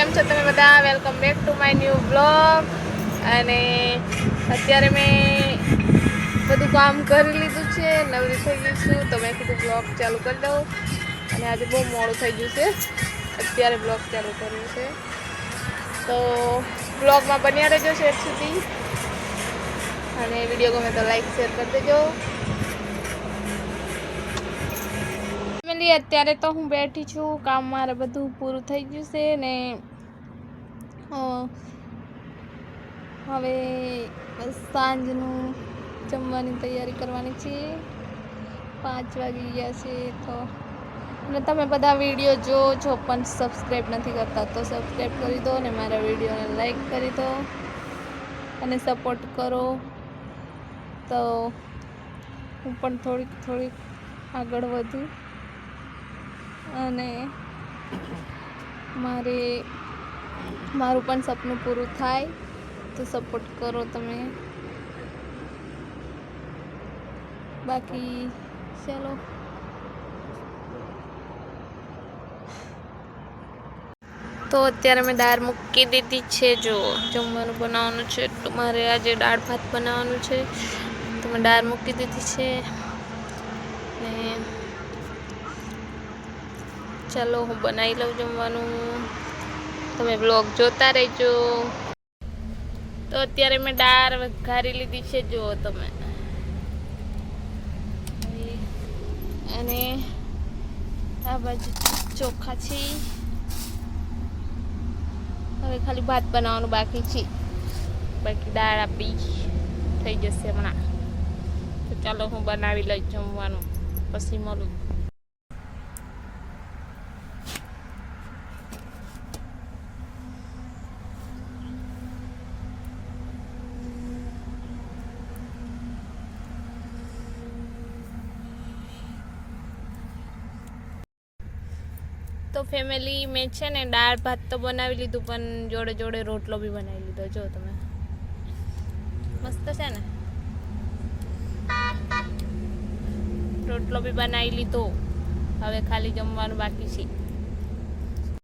કેમ છો તમે બધા? Welcome back to my new blog. અને અત્યારે મેં બધું કામ કરી લીધું છે, નવરી થઈ ગઈ છું, તો મેં કીધું બ્લોગ ચાલુ કરી દઉં. અને આજે બહુ મોડું થઈ ગયું છે, અત્યારે બ્લોગ ચાલુ કર્યું છે. તો બ્લોગમાં બન્યા રહેજો છેક સુધી, અને વિડીયો ગમે તો લાઈક શેર કરી દેજો. ફેમિલી અત્યારે તો હું બેઠી છું, કામ મારે બધું પૂરું થઈ ગયું છે ને હવે સાંજનું જમવાની તૈયારી કરવાની છે. 5 વાગી ગયા છે. તો અને તમે બધા વિડીયો જો પણ સબસ્ક્રાઈબ નથી કરતા તો સબસ્ક્રાઈબ કરી દો, અને મારા વિડીયોને લાઈક કરી દો અને સપોર્ટ કરો, તો હું પણ થોડીક આગળ વધું અને મારું પણ સપનું પૂરું થાય. તો સપોર્ટ કરો તમે. બાકી ચાલો. તો અત્યારે મેં દાળ મૂકી દીધી છે. જો જમવાનું બનાવવાનું છે, તો મારે આજે દાળ ભાત બનાવવાનું છે, તો મેં દાળ મૂકી દીધી છે. ને ચાલો હું બનાવી લઉં જમવાનું, તમે બ્લોગ જોતા રહેજો. તો અત્યારે મેં દાળ વઘારી લીધી છે, જુઓ તમે. અને આ બાજુ ચોખા છે. હવે ખાલી ભાત બનાવવાનું બાકી છે, બાકી દાળ આપી થઈ જશે હમણાં. તો ચાલો હું બનાવી લઈ જમવાનું, પછી મળું. તો ફેમિલી મેં છે ને દાળ ભાત તો બનાવી લીધું, પણ જોડે જોડે રોટલો બી બનાવી લીધો. જો તમે, મસ્ત છે ને. રોટલો બી બનાવી લીધો, હવે ખાલી જમવાનું બાકી છે.